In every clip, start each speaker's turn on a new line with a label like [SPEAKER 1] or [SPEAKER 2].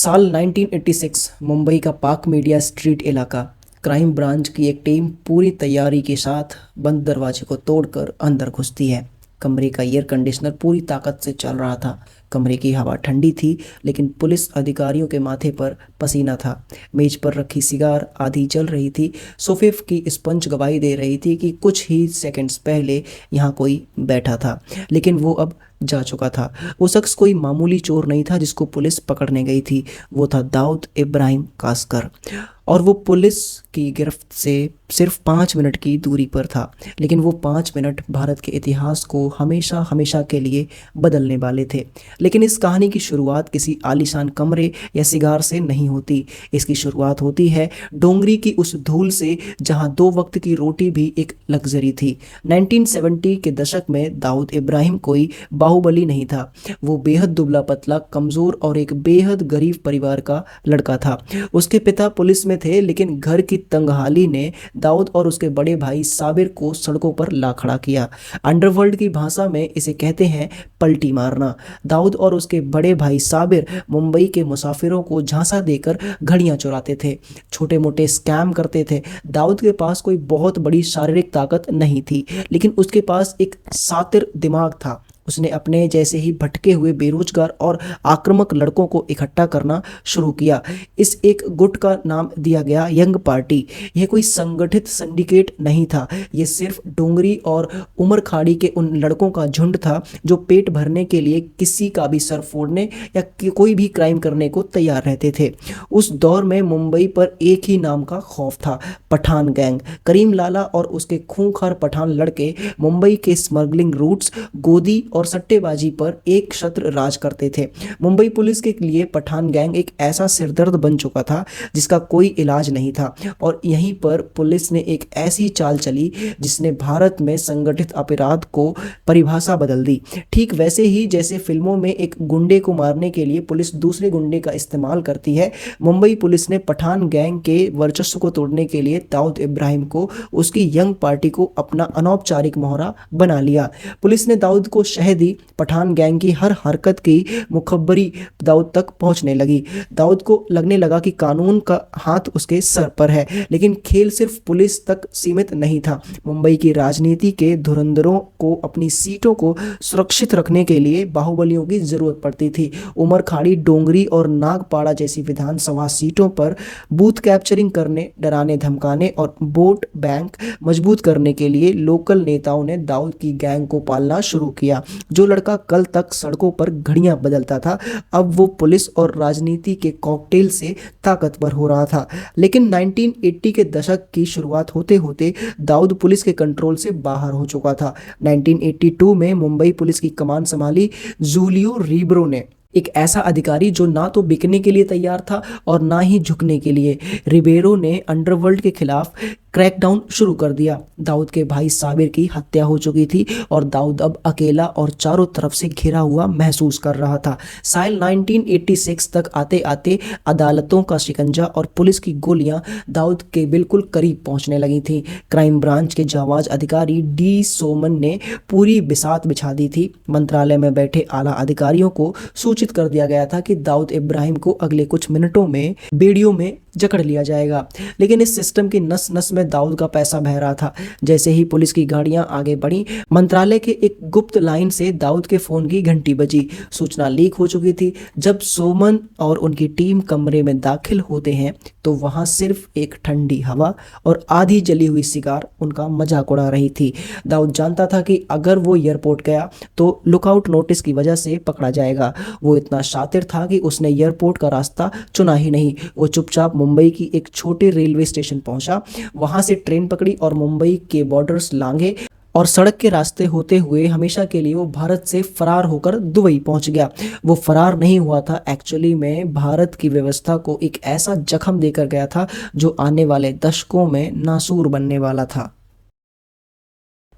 [SPEAKER 1] साल 1986 मुंबई का पाक मीडिया स्ट्रीट इलाका। क्राइम ब्रांच की एक टीम पूरी तैयारी के साथ बंद दरवाजे को तोड़कर अंदर घुसती है। कमरे का एयर कंडीशनर पूरी ताकत से चल रहा था। कमरे की हवा ठंडी थी, लेकिन पुलिस अधिकारियों के माथे पर पसीना था। मेज पर रखी सिगार आधी जल रही थी। सोफे की स्पंज गवाही दे रही थी कि कुछ ही सेकंड्स पहले यहाँ कोई बैठा था, लेकिन वो अब जा चुका था। वो शख्स कोई मामूली चोर नहीं था जिसको पुलिस पकड़ने गई थी। वो था दाऊद इब्राहिम कासकर, और वो पुलिस की गिरफ्त से सिर्फ 5 मिनट की दूरी पर था। लेकिन वो 5 मिनट भारत के इतिहास को हमेशा हमेशा के लिए बदलने वाले थे। लेकिन इस कहानी की शुरुआत किसी आलीशान कमरे या सिगार से नहीं होती। इसकी शुरुआत होती है डोंगरी की उस धूल से जहां 2 वक्त की रोटी भी एक लग्जरी थी। 1970 के दशक में दाऊद इब्राहिम कोई बाहुबली नहीं था। वो बेहद दुबला पतला, कमज़ोर और एक बेहद गरीब परिवार का लड़का था। उसके पिता पुलिस में थे, लेकिन घर की तंगहाली ने दाऊद और उसके बड़े भाई साबिर को सड़कों पर ला खड़ा किया। अंडरवर्ल्ड की भाषा में इसे कहते हैं पलटी मारना। दाऊद और उसके बड़े भाई साबिर मुंबई के मुसाफिरों को झांसा देकर घड़ियां चुराते थे, छोटे मोटे स्कैम करते थे। दाऊद के पास कोई बहुत बड़ी शारीरिक ताकत नहीं थी, लेकिन उसके पास एक सातिर दिमाग था। उसने अपने जैसे ही भटके हुए बेरोजगार और आक्रामक लड़कों को इकट्ठा करना शुरू किया। इस एक गुट का नाम दिया गया यंग पार्टी। यह कोई संगठित सिंडिकेट नहीं था, यह सिर्फ डोंगरी और उमर खाड़ी के उन लड़कों का झुंड था जो पेट भरने के लिए किसी का भी सर फोड़ने या कोई भी क्राइम करने को तैयार रहते थे। उस दौर में मुंबई पर एक ही नाम का खौफ था, पठान गैंग। करीम लाला और उसके खूंखार पठान लड़के मुंबई के स्मगलिंग रूट्स, गोदी और सट्टेबाजी पर एक छत्र राज करते थे। मुंबई पुलिस के लिए पठान गैंग एक ऐसा सिरदर्द बन चुका था जिसका कोई इलाज नहीं था, और यहीं पर पुलिस ने एक ऐसी चाल चली जिसने भारत में संगठित अपराध को परिभाषा बदल दी। ठीक वैसे ही जैसे फिल्मों में एक गुंडे को मारने के लिए पुलिस दूसरे गुंडे का इस्तेमाल करती है, मुंबई पुलिस ने पठान गैंग के वर्चस्व को तोड़ने के लिए दाऊद इब्राहिम को, उसकी यंग पार्टी को अपना अनौपचारिक मोहरा बना लिया। पुलिस ने दाऊद को शह दी। पठान गैंग की हर हरकत की मुखबरी दाऊद तक पहुंचने लगी। दाऊद को लगने लगा कि कानून का हाथ उसके सर पर है, लेकिन खेल सिर्फ पुलिस तक सीमित नहीं था। मुंबई की राजनीति के धुरंधरों को अपनी सीटों को सुरक्षित रखने के लिए बाहुबलियों की जरूरत पड़ती थी। उमर खाड़ी, डोंगरी और नागपाड़ा जैसी विधानसभा सीटों पर बूथ कैप्चरिंग करने, डराने धमकाने और वोट बैंक मजबूत करने के लिए लोकल नेताओं ने दाऊद की गैंग को पालना शुरू किया। जो लड़का कल तक सड़कों पर घड़ियां बदलता था, अब वो पुलिस और राजनीति के कॉकटेल से ताकतवर हो रहा था। लेकिन 1980 के दशक की शुरुआत होते होते दाऊद पुलिस के कंट्रोल से बाहर हो चुका था। 1982 में मुंबई पुलिस की कमान संभाली जूलियो रिबेरो ने, एक ऐसा अधिकारी जो ना तो बिकने के लिए तैयार था और ना ही झुकने के लिए। रिबेरो ने अंडरवर्ल्ड के खिलाफ क्रैकडाउन शुरू कर दिया। दाऊद के भाई साबिर की हत्या हो चुकी थी और दाऊद अब अकेला और चारों तरफ से घिरा हुआ महसूस कर रहा था। साल 1986 तक आते आते अदालतों का शिकंजा और पुलिस की गोलियां दाऊद के बिल्कुल करीब पहुंचने लगी थी। क्राइम ब्रांच के जांबाज अधिकारी डी सोमन ने पूरी बिसात बिछा दी थी। मंत्रालय में बैठे आला अधिकारियों को सूचित कर दिया गया था कि दाऊद इब्राहिम को अगले कुछ मिनटों में बेड़ियों में जकड़ लिया जाएगा। लेकिन इस सिस्टम की नस नस में दाऊद का पैसा बह रहा था। जैसे ही पुलिस की गाड़ियां आगे बढ़ी, मंत्रालय के एक गुप्त लाइन से दाऊद के फोन की घंटी बजी। सूचना लीक हो चुकी थी। जब सोमन और उनकी टीम कमरे में दाखिल होते हैं तो वहां सिर्फ एक ठंडी हवा और आधी जली हुई सिगार उनका मजाक उड़ा रही थी। दाऊद जानता था कि अगर वो एयरपोर्ट गया तो लुकआउट नोटिस की वजह से पकड़ा जाएगा। वो इतना शातिर था कि उसने एयरपोर्ट का रास्ता चुना ही नहीं। वो चुपचाप मुंबई की एक छोटे रेलवे स्टेशन पहुंचा, वहां से ट्रेन पकड़ी और मुंबई के बॉर्डर्स लांघे, और सड़क के रास्ते होते हुए हमेशा के लिए वो भारत से फरार होकर दुबई पहुंच गया। वो फरार नहीं हुआ था, एक्चुअली में भारत की व्यवस्था को एक ऐसा जख्म देकर गया था जो आने वाले दशकों में नासूर बनने वाला था।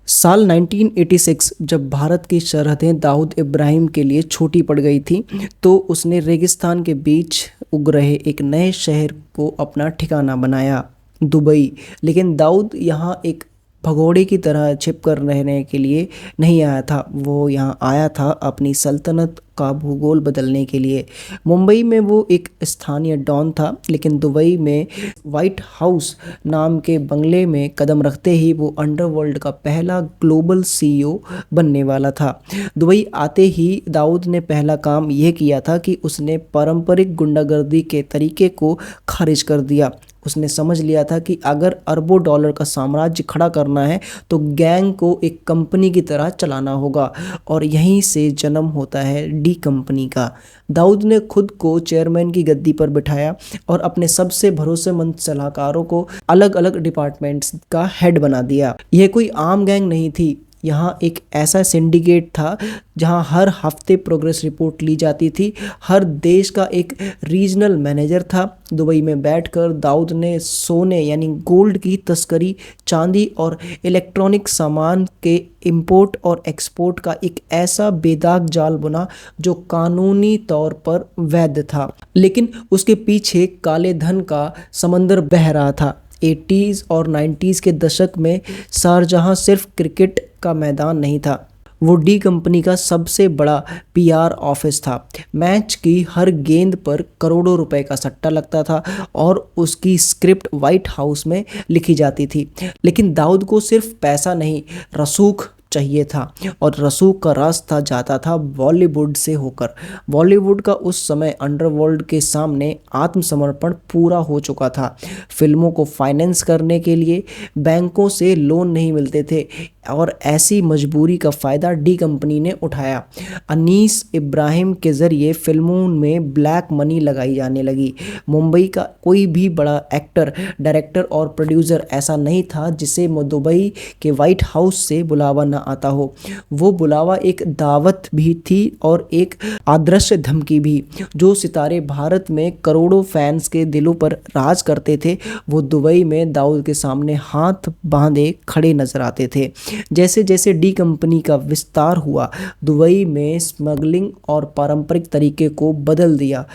[SPEAKER 1] साल 1986 जब भारत की सरहदें दाऊद इब्राहिम के लिए छोटी पड़ गई थी, तो उसने रेगिस्तान के बीच उग रहे एक नए शहर को अपना ठिकाना बनाया, दुबई। लेकिन दाऊद यहाँ एक भगोड़े की तरह छिप कर रहने के लिए नहीं आया था। वो यहाँ आया था अपनी सल्तनत का भूगोल बदलने के लिए। मुंबई में वो एक स्थानीय डॉन था, लेकिन दुबई में व्हाइट हाउस नाम के बंगले में कदम रखते ही वो अंडरवर्ल्ड का पहला ग्लोबल सीईओ बनने वाला था। दुबई आते ही दाऊद ने पहला काम यह किया था कि उसने पारंपरिक गुंडागर्दी के तरीके को खारिज कर दिया। उसने समझ लिया था कि अगर अरबों डॉलर का साम्राज्य खड़ा करना है तो गैंग को एक कंपनी की तरह चलाना होगा, और यहीं से जन्म होता है डी कंपनी का। दाऊद ने खुद को चेयरमैन की गद्दी पर बिठाया और अपने सबसे भरोसेमंद सलाहकारों को अलग अलग डिपार्टमेंट्स का हेड बना दिया। यह कोई आम गैंग नहीं थी, यहाँ एक ऐसा सिंडिकेट था जहाँ हर हफ्ते प्रोग्रेस रिपोर्ट ली जाती थी। हर देश का एक रीजनल मैनेजर था। दुबई में बैठकर दाऊद ने सोने यानी गोल्ड की तस्करी, चांदी और इलेक्ट्रॉनिक सामान के इंपोर्ट और एक्सपोर्ट का एक ऐसा बेदाग जाल बुना जो कानूनी तौर पर वैध था, लेकिन उसके पीछे काले धन का समंदर बह रहा था। 80s और 90s के दशक में शारजहां सिर्फ क्रिकेट का मैदान नहीं था, वो डी कंपनी का सबसे बड़ा पीआर ऑफिस था। मैच की हर गेंद पर करोड़ों रुपए का सट्टा लगता था और उसकी स्क्रिप्ट व्हाइट हाउस में लिखी जाती थी। लेकिन दाऊद को सिर्फ पैसा नहीं, रसूख चाहिए था, और रसूख का रास्ता जाता था बॉलीवुड से होकर। बॉलीवुड का उस समय अंडरवर्ल्ड के सामने आत्मसमर्पण पूरा हो चुका था। फिल्मों को फाइनेंस करने के लिए बैंकों से लोन नहीं मिलते थे, और ऐसी मजबूरी का फ़ायदा डी कंपनी ने उठाया। अनीस इब्राहिम के ज़रिए फिल्मों में ब्लैक मनी लगाई जाने लगी। मुंबई का कोई भी बड़ा एक्टर, डायरेक्टर और प्रोड्यूसर ऐसा नहीं था जिसे दुबई के व्हाइट हाउस से बुलावा न आता हो। वो बुलावा एक दावत भी थी और एक अदृश्य धमकी भी। जो सितारे भारत में करोड़ों फैंस के दिलों पर राज करते थे, वो दुबई में दाऊद के सामने हाथ बांधे खड़े नजर आते थे। जैसे जैसे डी कंपनी का विस्तार हुआ, दुबई में स्मगलिंग और पारंपरिक तरीके को बदल दिया।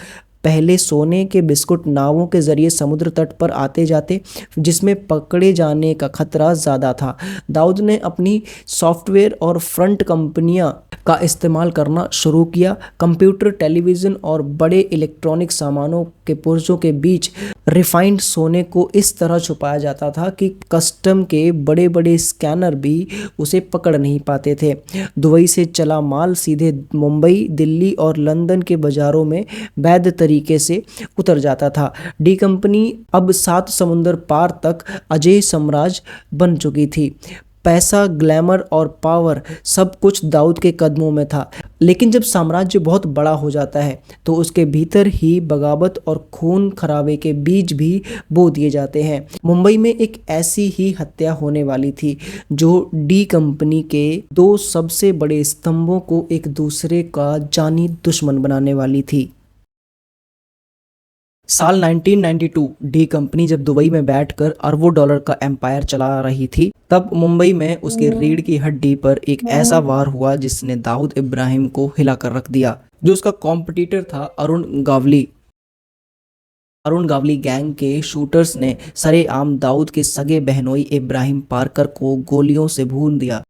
[SPEAKER 1] पहले सोने के बिस्कुट नावों के जरिए समुद्र तट पर आते जाते, जिसमें पकड़े जाने का खतरा ज़्यादा था। दाऊद ने अपनी सॉफ्टवेयर और फ्रंट कंपनियां का इस्तेमाल करना शुरू किया। कंप्यूटर, टेलीविज़न और बड़े इलेक्ट्रॉनिक सामानों के पुर्जों के बीच रिफाइंड सोने को इस तरह छुपाया जाता था कि कस्टम के बड़े बड़े स्कैनर भी उसे पकड़ नहीं पाते थे। दुबई से चला माल सीधे मुंबई, दिल्ली और लंदन के बाज़ारों में वैध तरीके से उतर जाता था। डी कंपनी अब 7 समुंदर पार तक अजेय साम्राज्य बन चुकी थी। पैसा, ग्लैमर और पावर सब कुछ दाऊद के कदमों में था। लेकिन जब साम्राज्य बहुत बड़ा हो जाता है तो उसके भीतर ही बगावत और खून खराबे के बीज भी बो दिए जाते हैं। मुंबई में एक ऐसी ही हत्या होने वाली थी जो डी कंपनी के 2 सबसे बड़े स्तंभों को एक दूसरे का जानी दुश्मन बनाने वाली थी। साल 1992 डी कंपनी जब दुबई में बैठकर अरबों डॉलर का एम्पायर चला रही थी, तब मुंबई में उसके रीढ़ की हड्डी पर एक ऐसा वार हुआ जिसने दाऊद इब्राहिम को हिलाकर रख दिया। जो उसका कॉम्पिटिटर था अरुण गावली गैंग के शूटर्स ने सरेआम दाऊद के सगे बहनोई इब्राहिम पार्कर को गोलियों से भून दिया।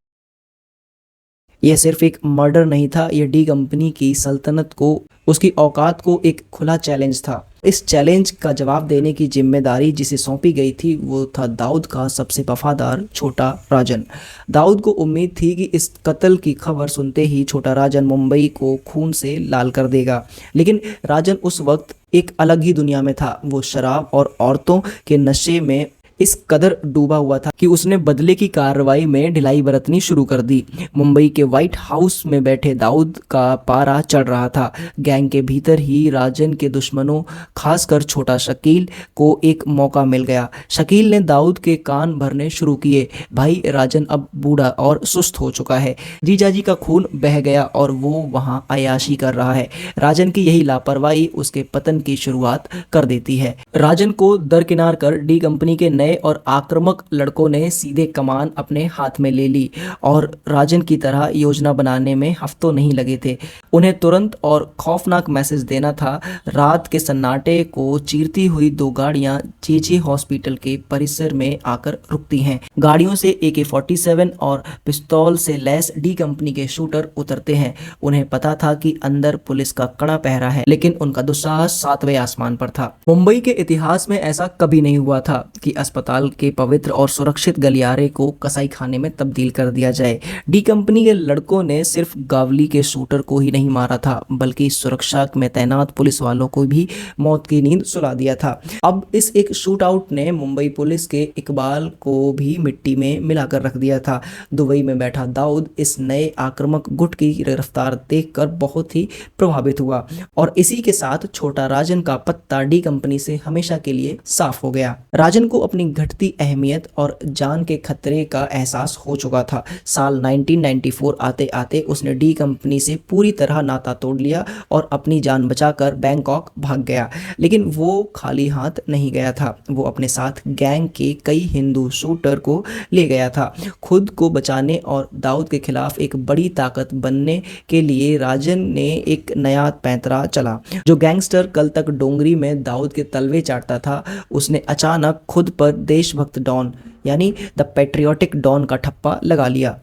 [SPEAKER 1] यह सिर्फ एक मर्डर नहीं था, यह डी कंपनी की सल्तनत को, उसकी औकात को एक खुला चैलेंज था। इस चैलेंज का जवाब देने की जिम्मेदारी जिसे सौंपी गई थी वो था दाऊद का सबसे वफादार छोटा राजन। दाऊद को उम्मीद थी कि इस कत्ल की खबर सुनते ही छोटा राजन मुंबई को खून से लाल कर देगा, लेकिन राजन उस वक्त एक अलग ही दुनिया में था। वो शराब और औरतों के नशे में इस कदर डूबा हुआ था कि उसने बदले की कार्रवाई में ढिलाई बरतनी शुरू कर दी। मुंबई के व्हाइट हाउस में बैठे दाऊद का पारा चढ़ रहा था। गैंग के भीतर ही राजन के दुश्मनों, खासकर छोटा शकील को एक मौका मिल गया। शकील ने दाऊद के कान भरने शुरू किए, भाई राजन अब बूढ़ा और सुस्त हो चुका है, जीजाजी का खून बह गया और वो वहाँ अयाशी कर रहा है। राजन की यही लापरवाही उसके पतन की शुरुआत कर देती है। राजन को दरकिनार कर डी कंपनी के नए नए और आक्रामक लड़कों ने सीधे कमान अपने हाथ में ले ली और राजन की तरह योजना बनाने में हफ्तों नहीं लगे थे। उन्हें तुरंत और खौफनाक मैसेज देना था। रात के सन्नाटे को चीरती हुई दो गाड़ियां जेजे हॉस्पिटल के परिसर में आकर रुकती हैं। गाड़ियों से AK-47 और पिस्तौल से लैस डी कंपनी के शूटर उतरते हैं। उन्हें पता था कि अंदर पुलिस का कड़ा पहरा है, लेकिन उनका दुस्साहस 7वें आसमान पर था। मुंबई के इतिहास में ऐसा कभी नहीं हुआ था कि अस्पताल के पवित्र और सुरक्षित गलियारे को कसाई खाने में तब्दील कर दिया जाए। डी कंपनी के लड़कों ने सिर्फ गावली के शूटर को ही नहीं मारा था, बल्कि सुरक्षा में तैनात पुलिस वालों को भी मौत की नींद सुला दिया था। अब इस एक शूट आउट ने मुंबई पुलिस के इकबाल को भी मिट्टी में मिलाकर रख दिया था। दुबई में बैठा दाऊद इस नए आक्रामक गुट की रफ्तार देखकर बहुत ही प्रभावित हुआ और इसी के साथ छोटा राजन का पत्ता डी कंपनी से हमेशा के लिए साफ हो गया। राजन को अपनी घटती अहमियत और जान के खतरे का एहसास हो चुका था। साल 1994 आते आते उसने डी कंपनी से पूरी तरह नाता तोड़ लिया और अपनी जान बचाकर बैंकॉक भाग गया। लेकिन वो खाली हाथ नहीं गया था। वो अपने साथ गैंग के कई हिंदू शूटर को ले गया था। खुद को बचाने और दाऊद के खिलाफ एक बड़ी ताकत बनने के लिए राजन ने एक नया पैंतरा चला। जो गैंगस्टर कल तक डोंगरी में दाऊद के तलवे चाटता था, उसने अचानक खुद पर देशभक्त डॉन यानी द पैट्रियोटिक डॉन का ठप्पा लगा लिया।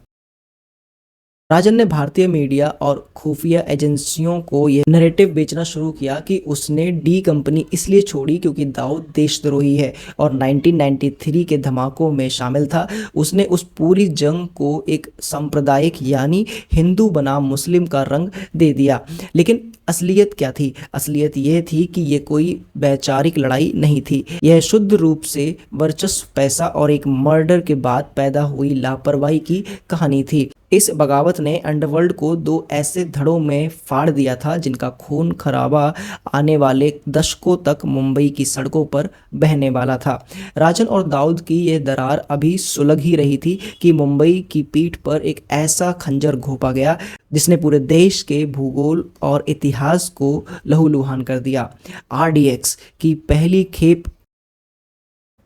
[SPEAKER 1] राजन ने भारतीय मीडिया और खुफिया एजेंसियों को यह नैरेटिव बेचना शुरू किया कि उसने डी कंपनी इसलिए छोड़ी क्योंकि दाऊद देशद्रोही है और 1993 के धमाकों में शामिल था। उसने उस पूरी जंग को एक सांप्रदायिक यानी हिंदू बनाम मुस्लिम का रंग दे दिया। लेकिन असलियत क्या थी? असलियत यह थी कि यह कोई वैचारिक लड़ाई नहीं थी। यह शुद्ध रूप से वर्चस्व, पैसा और एक मर्डर के बाद पैदा हुई लापरवाही की कहानी थी। इस बगावत ने अंडरवर्ल्ड को दो ऐसे धड़ों में फाड़ दिया था जिनका खून खराबा आने वाले दशकों तक मुंबई की सड़कों पर बहने वाला था। राजन और दाऊद की यह दरार अभी सुलग ही रही थी कि मुंबई की पीठ पर एक ऐसा खंजर घोंपा गया जिसने पूरे देश के भूगोल और इतिहास को लहूलुहान कर दिया। RDX की पहली खेप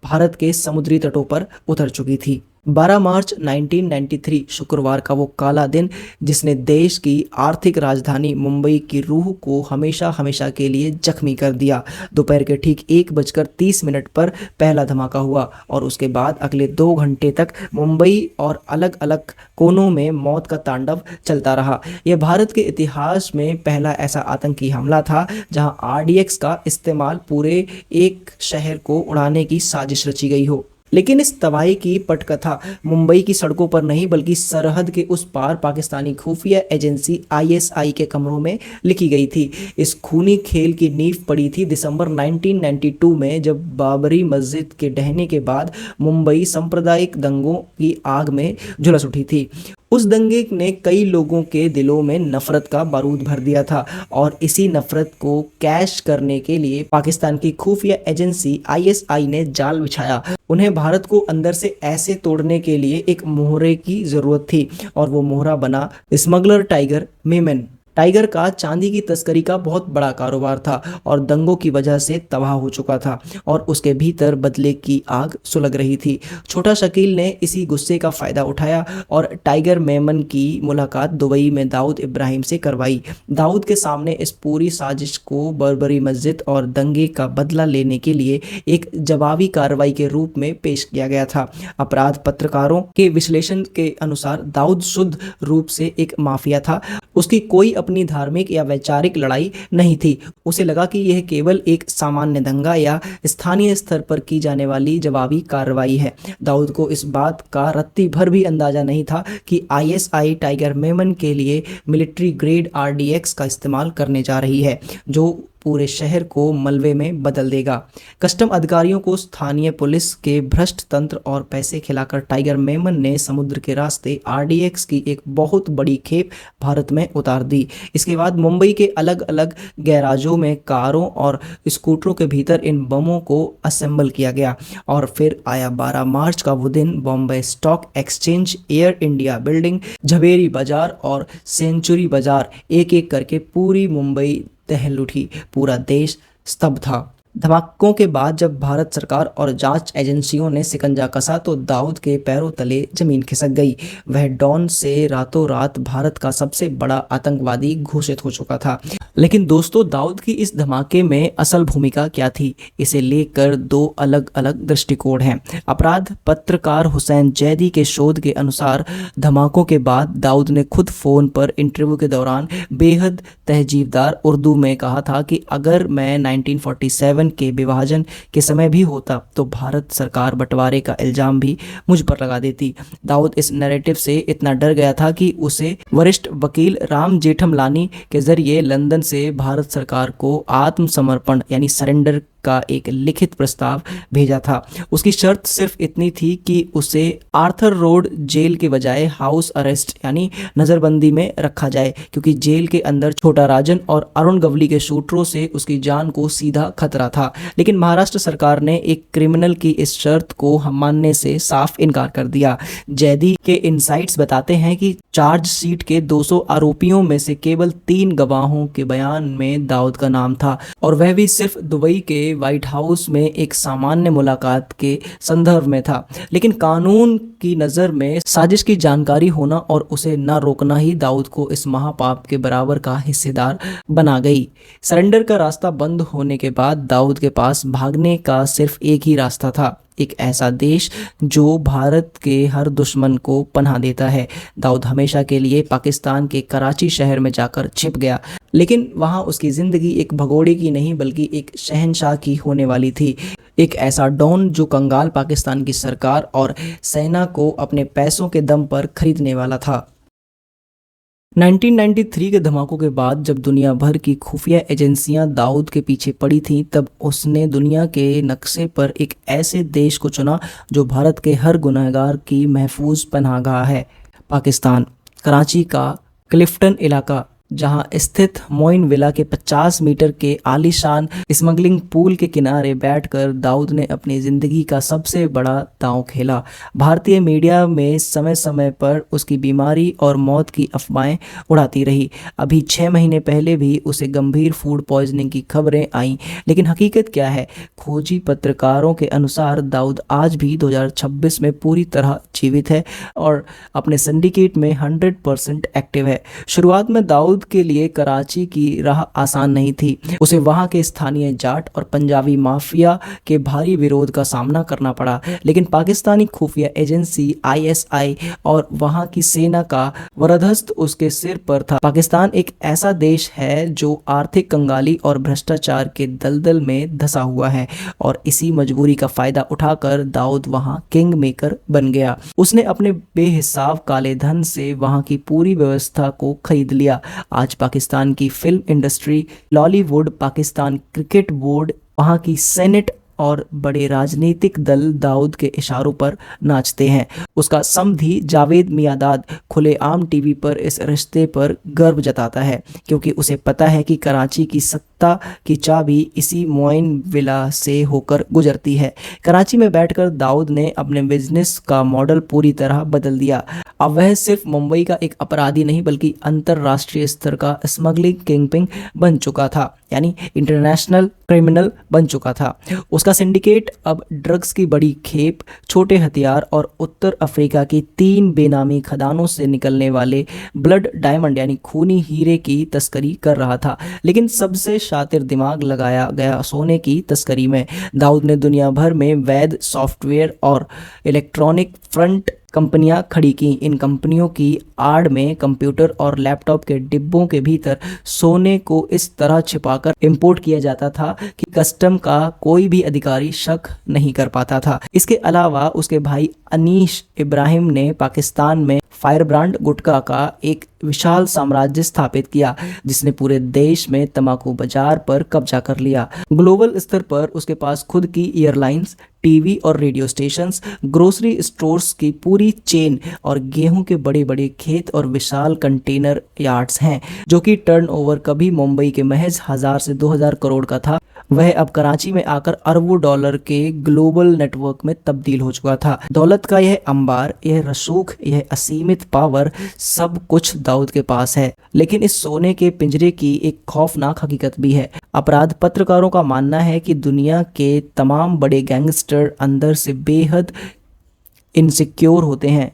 [SPEAKER 1] भारत के समुद्री तटों पर उतर चुकी थी। 12 मार्च 1993 शुक्रवार का वो काला दिन जिसने देश की आर्थिक राजधानी मुंबई की रूह को हमेशा हमेशा के लिए जख्मी कर दिया। दोपहर के ठीक 1:30 पर पहला धमाका हुआ और उसके बाद अगले 2 घंटे तक मुंबई और अलग अलग कोनों में मौत का तांडव चलता रहा। यह भारत के इतिहास में पहला ऐसा आतंकी हमला था जहां RDX का इस्तेमाल पूरे एक शहर को उड़ाने की साजिश रची गई हो। लेकिन इस तबाही की पटकथा मुंबई की सड़कों पर नहीं बल्कि सरहद के उस पार पाकिस्तानी खुफिया एजेंसी ISI के कमरों में लिखी गई थी। इस खूनी खेल की नींव पड़ी थी दिसंबर 1992 में, जब बाबरी मस्जिद के ढहने के बाद मुंबई सांप्रदायिक दंगों की आग में झुलस उठी थी। उस दंगे ने कई लोगों के दिलों में नफरत का बारूद भर दिया था और इसी नफरत को कैश करने के लिए पाकिस्तान की खुफिया एजेंसी ISI ने जाल बिछाया। उन्हें भारत को अंदर से ऐसे तोड़ने के लिए एक मोहरे की जरूरत थी और वो मोहरा बना स्मगलर टाइगर मेमन। टाइगर का चांदी की तस्करी का बहुत बड़ा कारोबार था और दंगों की वजह से तबाह हो चुका था और उसके भीतर बदले की आग सुलग रही थी। छोटा शकील ने इसी गुस्से का फायदा उठाया और टाइगर मेमन की मुलाकात दुबई में दाऊद इब्राहिम से करवाई। दाऊद के सामने इस पूरी साजिश को बर्बरी मस्जिद और दंगे का बदला लेने के लिए एक जवाबी कार्रवाई के रूप में पेश किया गया था। अपराध पत्रकारों के विश्लेषण के अनुसार दाऊद शुद्ध रूप से एक माफिया था। उसकी कोई अपनी धार्मिक या वैचारिक लड़ाई नहीं थी। उसे लगा कि यह केवल एक सामान्य दंगा या स्थानीय स्तर पर की जाने वाली जवाबी कार्रवाई है। दाऊद को इस बात का रत्ती भर भी अंदाजा नहीं था कि ISI टाइगर मेमन के लिए मिलिट्री ग्रेड RDX का इस्तेमाल करने जा रही है, जो पूरे शहर को मलबे में बदल देगा। कस्टम अधिकारियों को स्थानीय पुलिस के भ्रष्ट तंत्र और पैसे खिलाकर टाइगर मेमन ने समुद्र के रास्ते RDX की एक बहुत बड़ी खेप भारत में उतार दी। इसके बाद मुंबई के अलग अलग गैराजों में कारों और स्कूटरों के भीतर इन बमों को असेंबल किया गया और फिर आया 12 मार्च का वो दिन। Bombay stock exchange, Air India building, Zaveri Bazaar और सेंचुरी बाजार एक एक करके पूरी मुंबई दहल उठी। पूरा देश स्तब्ध था। धमाकों के बाद जब भारत सरकार और जांच एजेंसियों ने शिकंजा कसा तो दाऊद के पैरों तले जमीन खिसक गई। वह डॉन से रातों रात भारत का सबसे बड़ा आतंकवादी घोषित हो चुका था। लेकिन दोस्तों, दाऊद की इस धमाके में असल भूमिका क्या थी, इसे लेकर दो अलग अलग दृष्टिकोण हैं। अपराध पत्रकार हुसैन जैदी के शोध के अनुसार धमाकों के बाद दाऊद ने खुद फोन पर इंटरव्यू के दौरान बेहद तहजीबदार उर्दू में कहा था कि अगर मैं 1947 के विभाजन के समय भी होता तो भारत सरकार बंटवारे का इल्जाम भी मुझ पर लगा देती। दाऊद इस नैरेटिव से इतना डर गया था कि उसे वरिष्ठ वकील राम जेठमलानी के जरिए लंदन से भारत सरकार को आत्मसमर्पण यानी सरेंडर का एक लिखित प्रस्ताव भेजा था। उसकी शर्त सिर्फ इतनी थी कि उसे आर्थर रोड जेल के बजाय हाउस अरेस्ट यानी नजरबंदी में रखा जाए, क्योंकि जेल के अंदर छोटा राजन और अरुण गवली के शूटरों से उसकी जान को सीधा खतरा था। लेकिन महाराष्ट्र सरकार ने एक क्रिमिनल की इस शर्त को मानने से साफ इनकार कर दिया। जैदी के इनसाइट्स बताते हैं कि चार्जशीट के 200 आरोपियों में से केवल 3 गवाहों के बयान में दाऊद का नाम था, और वह भी सिर्फ दुबई के व्हाइट हाउस में एक सामान्य मुलाकात के संदर्भ में था। लेकिन कानून की नज़र में साजिश की जानकारी होना और उसे न रोकना ही दाऊद को इस महापाप के बराबर का हिस्सेदार बना गई। सरेंडर का रास्ता बंद होने के बाद दाऊद के पास भागने का सिर्फ एक ही रास्ता था, एक ऐसा देश जो भारत के हर दुश्मन को पनाह देता है। दाऊद हमेशा के लिए पाकिस्तान के कराची शहर में जाकर छिप गया, लेकिन वहां उसकी जिंदगी एक भगोड़े की नहीं बल्कि एक शहंशाह की होने वाली थी। एक ऐसा डॉन जो कंगाल पाकिस्तान की सरकार और सेना को अपने पैसों के दम पर खरीदने वाला था। 1993 के धमाकों के बाद जब दुनिया भर की खुफिया एजेंसियां दाऊद के पीछे पड़ी थीं, तब उसने दुनिया के नक्शे पर एक ऐसे देश को चुना जो भारत के हर गुनहगार की महफूज पनाहगाह है। पाकिस्तान, कराची का क्लिफ्टन इलाका, जहां स्थित मोइन विला के 50 मीटर के आलीशान स्मगलिंग पूल के किनारे बैठकर दाऊद ने अपनी ज़िंदगी का सबसे बड़ा दांव खेला। भारतीय मीडिया में समय समय पर उसकी बीमारी और मौत की अफवाहें उड़ाती रही। अभी 6 महीने पहले भी उसे गंभीर फूड पॉइजनिंग की खबरें आईं, लेकिन हकीकत क्या है? खोजी पत्रकारों के अनुसार दाऊद आज भी 2026 में पूरी तरह जीवित है और अपने सिंडिकेट में 100% एक्टिव है। शुरुआत में दाऊद के लिए कराची की राह आसान नहीं थी। उसे वहां के स्थानीय जाट और पंजाबी माफिया के भारी विरोध का सामना करना पड़ा, लेकिन पाकिस्तानी खुफिया एजेंसी ISI और वहां की सेना का वरदहस्त उसके सिर पर था। पाकिस्तान एक ऐसा देश है जो आर्थिक कंगाली और भ्रष्टाचार के दलदल में धंसा हुआ है, और इसी मजबूरी का फायदा उठाकर दाऊद वहां किंग मेकर बन गया। उसने अपने बेहिसाब काले धन से वहां की पूरी व्यवस्था को खरीद लिया। आज पाकिस्तान की film industry, Lollywood, Pakistan cricket board, वहाँ की सेनेट और बड़े राजनीतिक दल दाऊद के इशारों पर नाचते हैं। उसका समधी जावेद मियादाद खुलेआम टीवी पर इस रिश्ते पर गर्व जताता है, क्योंकि उसे पता है कि कराची की सत्ता की चाबी इसी मोइन विला से होकर गुजरती है। कराची में बैठकर दाऊद ने अपने बिजनेस का मॉडल पूरी तरह बदल दिया। अब वह सिर्फ मुंबई का एक अपराधी नहीं बल्कि अंतर्राष्ट्रीय स्तर का स्मगलिंग किंगपिन बन चुका था, यानी इंटरनेशनल क्रिमिनल बन चुका था। उसका सिंडिकेट अब ड्रग्स की बड़ी खेप, छोटे हथियार और उत्तर अफ्रीका की 3 बेनामी खदानों से निकलने वाले ब्लड डायमंड यानी खूनी हीरे की तस्करी कर रहा था। लेकिन सबसे शातिर दिमाग लगाया गया सोने की तस्करी में। दाऊद ने दुनिया भर में वैध सॉफ्टवेयर और इलेक्ट्रॉनिक फ्रंट कंपनियां खड़ी की। इन कंपनियों की आड़ में कंप्यूटर और लैपटॉप के डिब्बों के भीतर सोने को इस तरह छिपाकर इंपोर्ट किया जाता था कि कस्टम का कोई भी अधिकारी शक नहीं कर पाता था। इसके अलावा उसके भाई अनीश इब्राहिम ने पाकिस्तान में फायरब्रांड गुटखा का एक विशाल साम्राज्य स्थापित किया, जिसने पूरे देश में तंबाकू बाजार पर कब्जा कर लिया। ग्लोबल स्तर पर उसके पास खुद की एयरलाइंस, टीवी और रेडियो स्टेशंस, ग्रोसरी स्टोर्स की पूरी चेन और गेहूं के बड़े बड़े खेत और विशाल कंटेनर यार्ड्स हैं, जो कि टर्नओवर कभी मुंबई के महज 1000 से 2000 करोड़ का था, वह अब कराची में आकर अरबों डॉलर के ग्लोबल नेटवर्क में तब्दील हो चुका था। दौलत का यह अंबार, यह रसूख, यह असीमित पावर, सब कुछ दाऊद के पास है। लेकिन इस सोने के पिंजरे की एक खौफनाक हकीकत भी है। अपराध पत्रकारों का मानना है कि दुनिया के तमाम बड़े गैंगस्टर अंदर से बेहद इनसिक्योर होते हैं।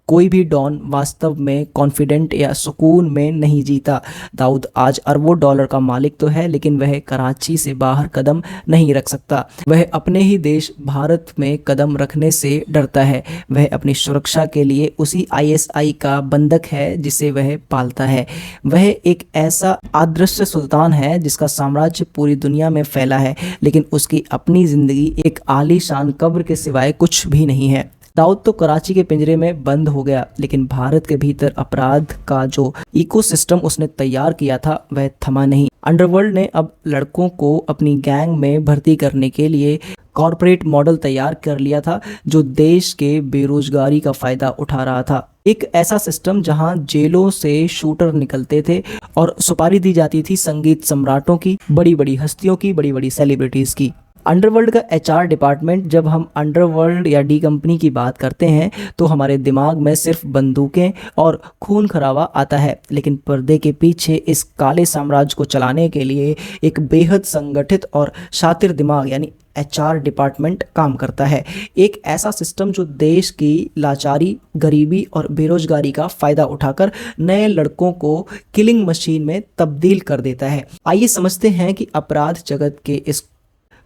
[SPEAKER 1] कोई भी डॉन वास्तव में कॉन्फिडेंट या सुकून में नहीं जीता। दाऊद आज अरबों डॉलर का मालिक तो है, लेकिन वह कराची से बाहर कदम नहीं रख सकता। वह अपने ही देश भारत में कदम रखने से डरता है। वह अपनी सुरक्षा के लिए उसी ISI का बंधक है जिसे वह पालता है। वह एक ऐसा अदृश्य सुल्तान है जिसका साम्राज्य पूरी दुनिया में फैला है, लेकिन उसकी अपनी जिंदगी एक आलीशान कब्र के सिवाय कुछ भी नहीं है। दाऊद तो कराची के पिंजरे में बंद हो गया, लेकिन भारत के भीतर अपराध का जो इकोसिस्टम उसने तैयार किया था वह थमा नहीं। अंडरवर्ल्ड ने अब लड़कों को अपनी गैंग में भर्ती करने के लिए कॉरपोरेट मॉडल तैयार कर लिया था जो देश के बेरोजगारी का फायदा उठा रहा था। एक ऐसा सिस्टम जहां जेलों से शूटर निकलते थे और सुपारी दी जाती थी संगीत सम्राटों की, बड़ी बड़ी हस्तियों की, बड़ी बड़ी सेलिब्रिटीज की। अंडरवर्ल्ड का HR डिपार्टमेंट, जब हम अंडरवर्ल्ड या डी कंपनी की बात करते हैं तो हमारे दिमाग में सिर्फ बंदूकें और खून खराबा आता है, लेकिन पर्दे के पीछे इस काले साम्राज्य को चलाने के लिए एक बेहद संगठित और शातिर दिमाग यानी HR डिपार्टमेंट काम करता है। एक ऐसा सिस्टम जो देश की लाचारी, गरीबी और बेरोजगारी का फायदा उठाकर नए लड़कों को किलिंग मशीन में तब्दील कर देता है। आइए समझते हैं कि अपराध जगत के इस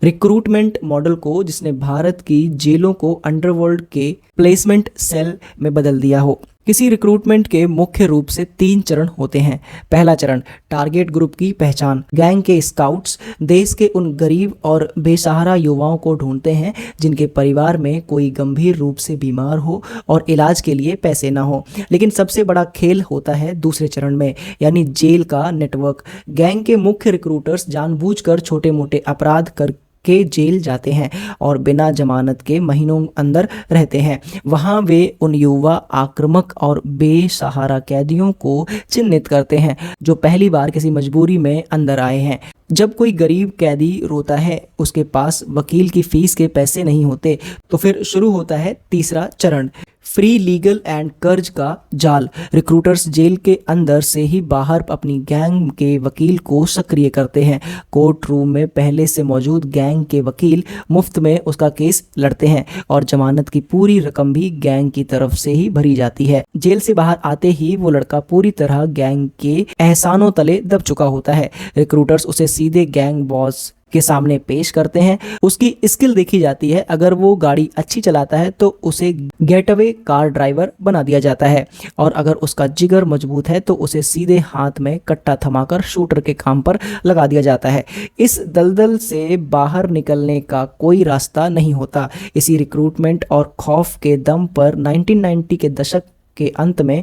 [SPEAKER 1] रिक्रूटमेंट मॉडल को जिसने भारत की जेलों को अंडरवर्ल्ड के प्लेसमेंट सेल में बदल दिया हो। किसी रिक्रूटमेंट के मुख्य रूप से 3 चरण होते हैं। पहला चरण, टारगेट ग्रुप की पहचान। गैंग के स्काउट्स देश के उन गरीब और बेसहारा युवाओं को ढूंढते हैं जिनके परिवार में कोई गंभीर रूप से बीमार हो और इलाज के लिए पैसे ना हो। लेकिन सबसे बड़ा खेल होता है दूसरे चरण में, यानी जेल का नेटवर्क। गैंग के मुख्य रिक्रूटर्स जानबूझकर छोटे मोटे अपराध कर के जेल जाते हैं और बिना जमानत के महीनों अंदर रहते हैं। वहां वे उन युवा, आक्रामक और बेसहारा कैदियों को चिन्हित करते हैं जो पहली बार किसी मजबूरी में अंदर आए हैं। जब कोई गरीब कैदी रोता है, उसके पास वकील की फीस के पैसे नहीं होते, तो फिर शुरू होता है तीसरा चरण, फ्री लीगल एंड कर्ज का जाल। रिक्रूटर्स जेल के अंदर से ही बाहर अपनी गैंग के वकील को सक्रिय करते हैं। कोर्ट रूम में पहले से मौजूद गैंग के वकील मुफ्त में उसका केस लड़ते हैं और जमानत की पूरी रकम भी गैंग की तरफ से ही भरी जाती है। जेल से बाहर आते ही वो लड़का पूरी तरह गैंग के एहसानों तले दब चुका होता है। रिक्रूटर्स उसे सीधे गैंग बॉस के सामने पेश करते हैं। उसकी स्किल देखी जाती है। अगर वो गाड़ी अच्छी चलाता है तो उसे गेटअवे कार ड्राइवर बना दिया जाता है, और अगर उसका जिगर मजबूत है तो उसे सीधे हाथ में कट्टा थमाकर शूटर के काम पर लगा दिया जाता है। इस दलदल से बाहर निकलने का कोई रास्ता नहीं होता। इसी रिक्रूटमेंट और खौफ के दम पर 1990 के दशक के अंत में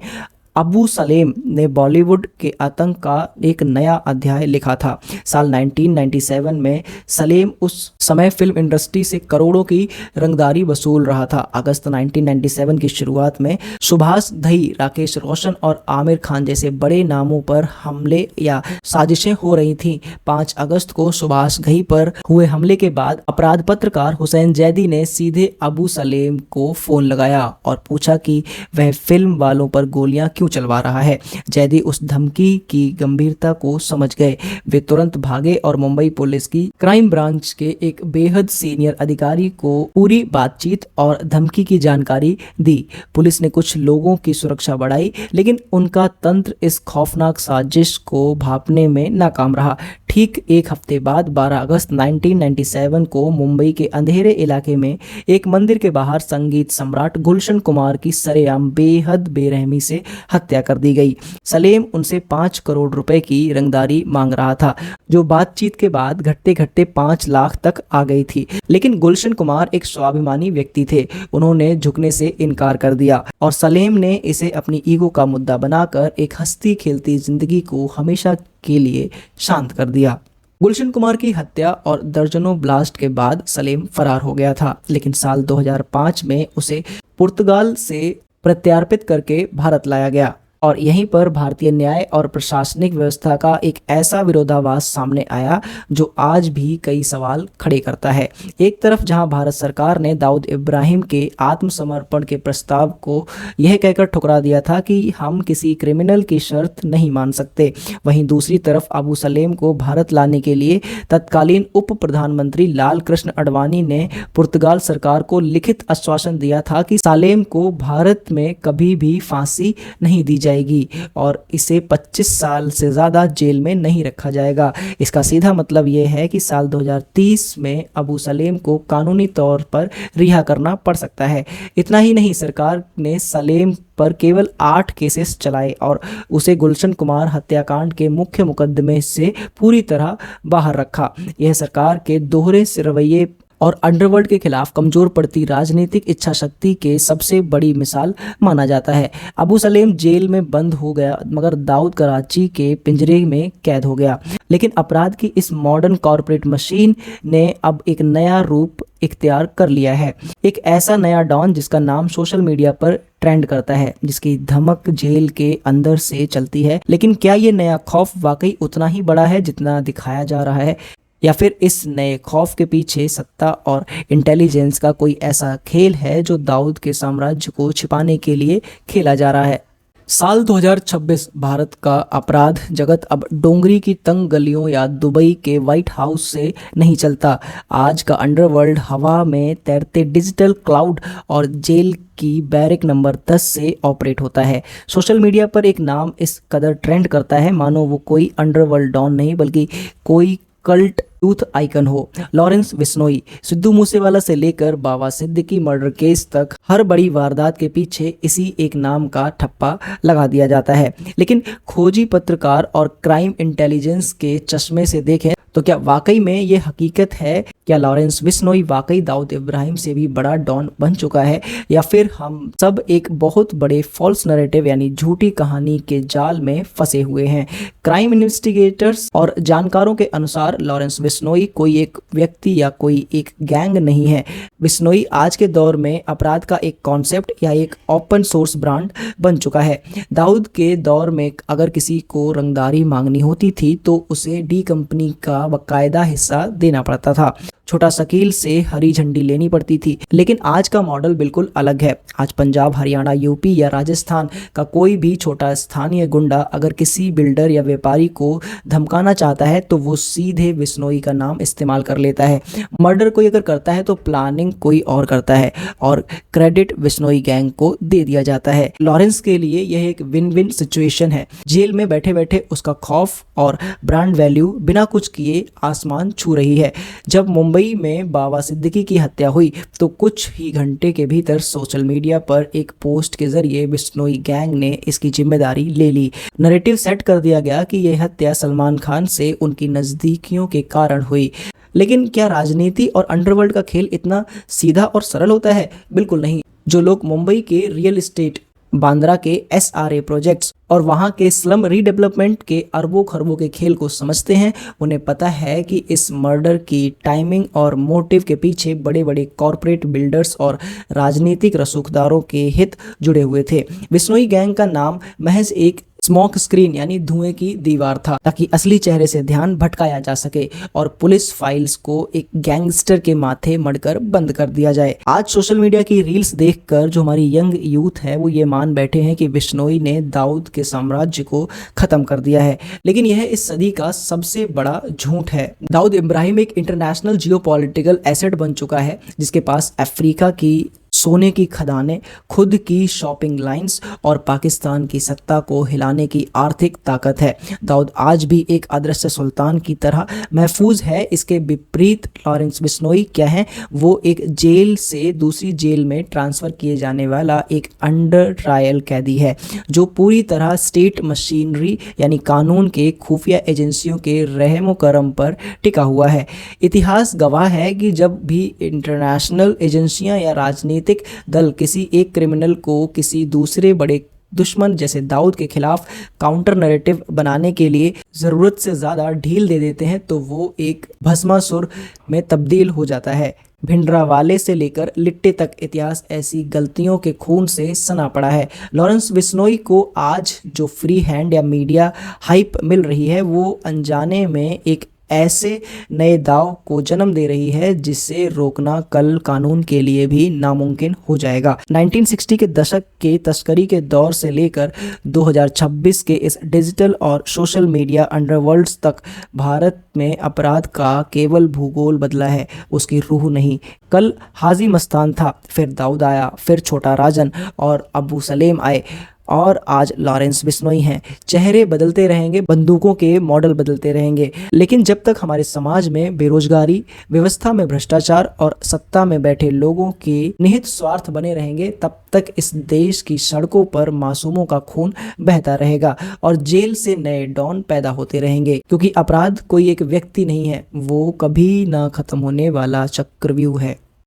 [SPEAKER 1] अबू सलेम ने बॉलीवुड के आतंक का एक नया अध्याय लिखा था। साल 1997 में सलेम उस समय फिल्म इंडस्ट्री से करोड़ों की रंगदारी वसूल रहा था। अगस्त 1997 की शुरुआत में सुभाष घई, राकेश रोशन और आमिर खान जैसे बड़े नामों पर हमले या साजिशें हो रही थीं। 5 अगस्त को सुभाष घई पर हुए हमले के बाद अपराध पत्रकार हुसैन जैदी ने सीधे अबू सलेम को फोन लगाया और पूछा कि वह फिल्म वालों पर गोलियां क्यों चलवा रहा है। जैदी उस धमकी की गंभीरता को समझ गए। वे तुरंत भागे और मुंबई पुलिस की क्राइम ब्रांच के एक बेहद सीनियर अधिकारी को पूरी बातचीत और धमकी की जानकारी दी। पुलिस ने कुछ लोगों की सुरक्षा बढ़ाई, लेकिन उनका तंत्र इस खौफनाक साजिश को भांपने में नाकाम रहा। ठीक एक हफ्ते बाद 12 अगस्त 1997 को मुंबई के अंधेरे इलाके में एक मंदिर के बाहर संगीत सम्राट गुलशन कुमार की सरेआम बेहद बेरहमी से हत्या कर दी गई। सलेम उनसे 5 करोड़ रुपए की रंगदारी मांग रहा था, जो बातचीत के बाद घटते घटते 5 लाख तक आ गई थी। लेकिन गुलशन कुमार एक स्वाभिमानी व्यक्ति थे। उन्होंने झुकने से इनकार कर दिया और सलेम ने इसे अपनी ईगो का मुद्दा बनाकर एक हंसती खेलती जिंदगी को हमेशा के लिए शांत कर दिया। गुलशन कुमार की हत्या और दर्जनों ब्लास्ट के बाद सलेम फरार हो गया था, लेकिन साल 2005 में उसे पुर्तगाल से प्रत्यार्पित करके भारत लाया गया और यहीं पर भारतीय न्याय और प्रशासनिक व्यवस्था का एक ऐसा विरोधाभास सामने आया जो आज भी कई सवाल खड़े करता है। एक तरफ जहां भारत सरकार ने दाऊद इब्राहिम के आत्मसमर्पण के प्रस्ताव को यह कहकर ठुकरा दिया था कि हम किसी क्रिमिनल की शर्त नहीं मान सकते, वहीं दूसरी तरफ अबू सलेम को भारत लाने के लिए तत्कालीन उप प्रधानमंत्री लाल कृष्ण आडवाणी ने पुर्तगाल सरकार को लिखित आश्वासन दिया था कि सालेम को भारत में कभी भी फांसी नहीं दी जाएगी और इसे 25 साल से ज़्यादा जेल में नहीं रखा जाएगा। इसका सीधा मतलब यह है कि साल 2030 में अबू सलेम को कानूनी तौर पर रिहा करना पड़ सकता है। इतना ही नहीं, सरकार ने सलेम पर केवल 8 केसेस चलाए और उसे गुलशन कुमार हत्याकांड के मुख्य मुकदमे से पूरी तरह बाहर रखा। यह सरकार के दोहरे रवैये और अंडरवर्ल्ड के खिलाफ कमजोर पड़ती राजनीतिक इच्छा शक्ति के सबसे बड़ी मिसाल माना जाता है। अबू सलेम जेल में बंद हो गया मगर दाऊद कराची के पिंजरे में कैद हो गया। लेकिन अपराध की इस मॉडर्न कॉरपोरेट मशीन ने अब एक नया रूप इख्तियार कर लिया है। एक ऐसा नया डॉन जिसका नाम सोशल मीडिया पर ट्रेंड करता है, जिसकी धमक जेल के अंदर से चलती है। लेकिन क्या ये नया खौफ वाकई उतना ही बड़ा है जितना दिखाया जा रहा है, या फिर इस नए खौफ के पीछे सत्ता और इंटेलिजेंस का कोई ऐसा खेल है जो दाऊद के साम्राज्य को छिपाने के लिए खेला जा रहा है? साल 2026 भारत का अपराध जगत अब डोंगरी की तंग गलियों या दुबई के व्हाइट हाउस से नहीं चलता। आज का अंडरवर्ल्ड हवा में तैरते डिजिटल क्लाउड और जेल की बैरक नंबर 10 से ऑपरेट होता है। सोशल मीडिया पर एक नाम इस कदर ट्रेंड करता है मानो वो कोई अंडरवर्ल्ड डॉन नहीं बल्कि कोई कल्ट यूथ आइकन हो। लॉरेंस बिश्नोई, सिद्धू मूसेवाला से लेकर बाबा सिद्दीकी मर्डर केस तक हर बड़ी वारदात के पीछे इसी एक नाम का ठप्पा लगा दिया जाता है। लेकिन खोजी पत्रकार और क्राइम इंटेलिजेंस के चश्मे से देखें तो क्या वाकई में ये हकीकत है? क्या लॉरेंस बिश्नोई वाकई दाऊद इब्राहिम से भी बड़ा डॉन बन चुका है, या फिर हम सब एक बहुत बड़े फॉल्स नैरेटिव यानी झूठी कहानी के जाल में फंसे हुए हैं? क्राइम इन्वेस्टिगेटर्स और जानकारों के अनुसार लॉरेंस बिश्नोई कोई एक व्यक्ति या कोई एक गैंग नहीं है। बिश्नोई आज के दौर में अपराध का एक कॉन्सेप्ट या एक ओपन सोर्स ब्रांड बन चुका है। दाऊद के दौर में अगर किसी को रंगदारी मांगनी होती थी तो उसे डी कंपनी का बकायदा हिस्सा देना पड़ता था, छोटा शकील से हरी झंडी लेनी पड़ती थी। लेकिन आज का मॉडल बिल्कुल अलग है। आज पंजाब, हरियाणा, यूपी या राजस्थान का कोई भी छोटा स्थानीय गुंडा अगर किसी बिल्डर या व्यापारी को धमकाना चाहता है तो वो सीधे बिश्नोई का नाम इस्तेमाल कर लेता है। मर्डर कोई अगर करता है तो प्लानिंग कोई और करता है और क्रेडिट बिश्नोई गैंग को दे दिया जाता है। लॉरेंस के लिए यह एक विन विन सिचुएशन है। जेल में बैठे बैठे उसका खौफ और ब्रांड वैल्यू बिना कुछ किए आसमान छू रही है। जब मुंबई में बाबा सिद्दीकी की हत्या हुई तो कुछ ही घंटे के भीतर सोशल मीडिया पर एक पोस्ट के जरिए बिश्नोई गैंग ने इसकी जिम्मेदारी ले ली। नैरेटिव सेट कर दिया गया कि यह हत्या सलमान खान से उनकी नजदीकियों के कारण हुई। लेकिन क्या राजनीति और अंडरवर्ल्ड का खेल इतना सीधा और सरल होता है? बिल्कुल नहीं। जो लोग मुंबई के रियल एस्टेट, बांद्रा के SRA प्रोजेक्ट्स और वहाँ के स्लम रीडेवलपमेंट के अरबों खरबों के खेल को समझते हैं, उन्हें पता है कि इस मर्डर की टाइमिंग और मोटिव के पीछे बड़े बड़े कॉरपोरेट बिल्डर्स और राजनीतिक रसूखदारों के हित जुड़े हुए थे। बिश्नोई गैंग का नाम महज एक स्मोक स्क्रीन यानी धुएं की दीवार था ताकि असली चेहरे से ध्यान भटकाया जा सके और पुलिस फाइल्स को एक गैंगस्टर के माथे मढ़कर बंद कर दिया जाए। आज सोशल मीडिया की रील्स देखकर जो हमारी यंग यूथ है वो ये मान बैठे हैं कि बिश्नोई ने दाऊद के साम्राज्य को खत्म कर दिया है, लेकिन यह इस सदी का सबसे बड़ा झूठ है। दाऊद इब्राहिम एक इंटरनेशनल जियोपॉलिटिकल एसेट बन चुका है जिसके पास अफ्रीका की सोने की खदानें, खुद की शॉपिंग लाइंस और पाकिस्तान की सत्ता को हिलाने की आर्थिक ताकत है। दाऊद आज भी एक अदृश्य सुल्तान की तरह महफूज है। इसके विपरीत लॉरेंस बिश्नोई क्या है? वो एक जेल से दूसरी जेल में ट्रांसफर किए जाने वाला एक अंडर ट्रायल कैदी है जो पूरी तरह स्टेट मशीनरी यानी कानून के खुफिया एजेंसियों के रहमो करम पर टिका हुआ है। इतिहास गवाह है कि जब भी इंटरनेशनल एजेंसियां या राजनीतिक दल किसी एक क्रिमिनल को किसी दूसरे बड़े दुश्मन जैसे दाऊद के खिलाफ काउंटर नैरेटिव बनाने के लिए जरूरत से ज्यादा ढील दे देते हैं तो वो एक भस्मासुर में तब्दील हो जाता है। भिंडरावाले से लेकर लिट्टे तक इतिहास ऐसी गलतियों के खून से सना पड़ा है। लॉरेंस बिश्नोई को आज जो फ्री हैंड या मीडिया हाइप मिल रही है वो अनजाने में एक ऐसे नए दाव को जन्म दे रही है जिसे रोकना कल कानून के लिए भी नामुमकिन हो जाएगा। 1960 के दशक के तस्करी के दौर से लेकर 2026 के इस डिजिटल और सोशल मीडिया अंडरवर्ल्ड्स तक भारत में अपराध का केवल भूगोल बदला है, उसकी रूह नहीं। कल हाजी मस्तान था, फिर दाऊद आया, फिर छोटा राजन और अबू सलेम आए और आज लॉरेंस बिश्नोई हैं। चेहरे बदलते रहेंगे, बंदूकों के मॉडल बदलते रहेंगे, लेकिन जब तक हमारे समाज में बेरोजगारी, व्यवस्था में भ्रष्टाचार और सत्ता में बैठे लोगों के निहित स्वार्थ बने रहेंगे, तब तक इस देश की सड़कों पर मासूमों का खून बहता रहेगा और जेल से नए डॉन पैदा होते रहेंगे। क्योंकि अपराध कोई एक व्यक्ति नहीं है, वो कभी ना खत्म होने वाला चक्रव्यूह है।